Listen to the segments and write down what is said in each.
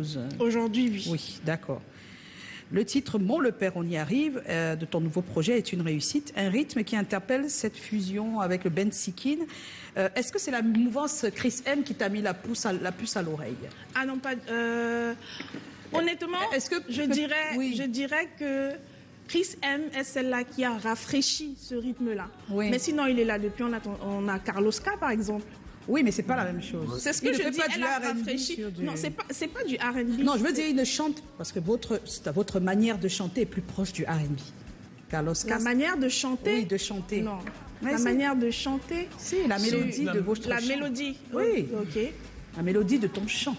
chose. Aujourd'hui, oui. Oui, d'accord. Le titre « Mon le Père, on y arrive » de ton nouveau projet est une réussite. Un rythme qui interpelle cette fusion avec le Ben Sikin. Est-ce que c'est la mouvance Chris M qui t'a mis la puce à l'oreille? Ah non, pas... honnêtement, je dirais que Chris M est celle-là qui a rafraîchi ce rythme-là. Oui. Mais sinon, il est là depuis. On a Carlos K, par exemple. Oui, mais c'est pas la même chose. C'est ce que je dis, elle a rafraîchi. Non, c'est pas du R&B. Non, je veux dire, il ne chante, parce que votre manière de chanter est plus proche du R&B. Carlos K. La manière de chanter? Oui, de chanter. Non. La manière de chanter? Si, la mélodie de votre chant. La mélodie? Oui. Ok. La mélodie de ton chant.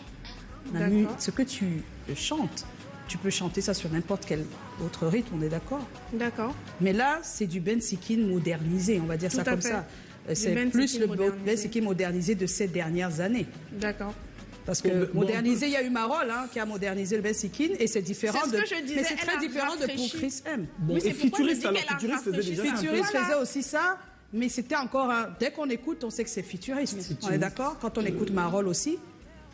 Ce que tu chantes, tu peux chanter ça sur n'importe quel autre rythme, on est d'accord? D'accord. Mais là, c'est du Ben Sikin modernisé, on va dire ça comme ça. C'est plus le Ben Sikin modernisé de ces dernières années. D'accord. Parce que modernisé, il y a eu Marol qui a modernisé le Ben Sikin et c'est différent de. Mais c'est très différent de pour Chris M. Bon, et Futuriste, alors Futuriste faisait déjà ça. Futuriste faisait aussi ça, mais c'était encore dès qu'on écoute, on sait que c'est Futuriste. On est d'accord? Quand on écoute Marol aussi,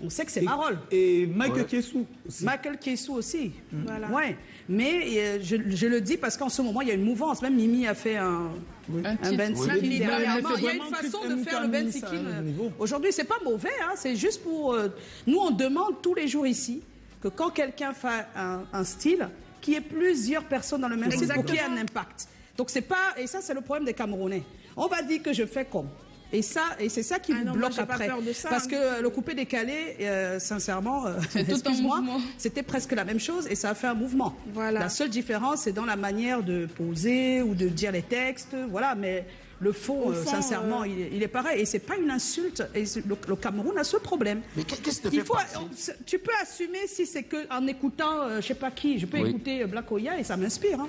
on sait que c'est Marol. Et Michael Kiesou aussi. Michael Kiesou aussi. Voilà. Ouais. Mais je le dis parce qu'en ce moment, il y a une mouvance. Même Mimi a fait un Ben Sikin dernièrement. Il y a une façon de faire le Ben Sikin. Aujourd'hui, c'est pas mauvais. C'est juste pour... Nous, on demande tous les jours ici que quand quelqu'un fait un style, qu'il y ait plusieurs personnes dans le même style pour qu'il y ait un impact. Donc, c'est pas... Et ça, c'est le problème des Camerounais. On va dire que je fais comme... Et c'est ça qui vous bloque après. Parce que le coupé-décalé, sincèrement, excuse-moi, c'était presque la même chose et ça a fait un mouvement. Voilà. La seule différence, c'est dans la manière de poser ou de dire les textes. Voilà, mais le fond, sincèrement, il est pareil. Et c'est pas une insulte. Et le Cameroun a ce problème. Mais qu'est-ce que tu peux assumer si c'est qu'en écoutant, je sais pas qui, je peux écouter Black Oya et ça m'inspire.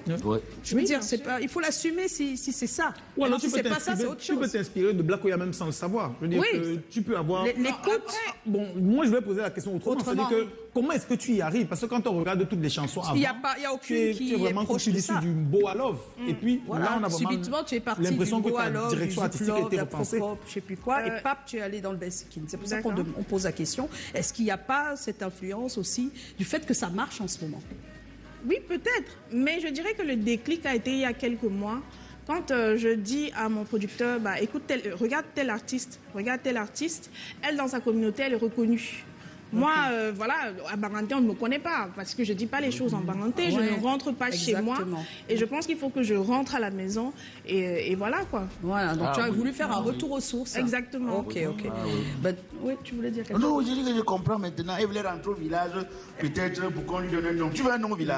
Je veux dire, il faut l'assumer si c'est ça. Ou alors si c'est pas ça, c'est autre chose. Tu peux t'inspirer de Black Oya même sans le savoir. Je veux dire que tu peux avoir... L'écoute... Bon, moi je vais poser la question autrement. C'est-à-dire que comment est-ce que tu y arrives? Parce que quand on regarde toutes les chansons avant, il n'y a aucune qui est vraiment proche de ça. Du Boa Love. Et puis là, on a subitement, tu es parti l'impression que ta Love, direction artistique était repensée. Je sais plus quoi. Et pap, tu es allé dans le Ben Sikin. C'est pour ça qu'on pose la question. Est-ce qu'il n'y a pas cette influence aussi du fait que ça marche en ce moment? Oui, peut-être. Mais je dirais que le déclic a été il y a quelques mois. Quand je dis à mon producteur, écoute, regarde tel artiste, elle dans sa communauté, elle est reconnue. Moi, voilà, à Baranté, on ne me connaît pas parce que je ne dis pas les choses en Baranté, je ne rentre pas chez moi. Et je pense qu'il faut que je rentre à la maison et voilà quoi. Voilà, donc tu as voulu faire un retour aux sources. Exactement. Ok. Oui, tu voulais dire quelque chose? Non, je dis que je comprends maintenant. Elle voulait rentrer au village, peut-être pour qu'on lui donne un nom. Tu veux un nom au village?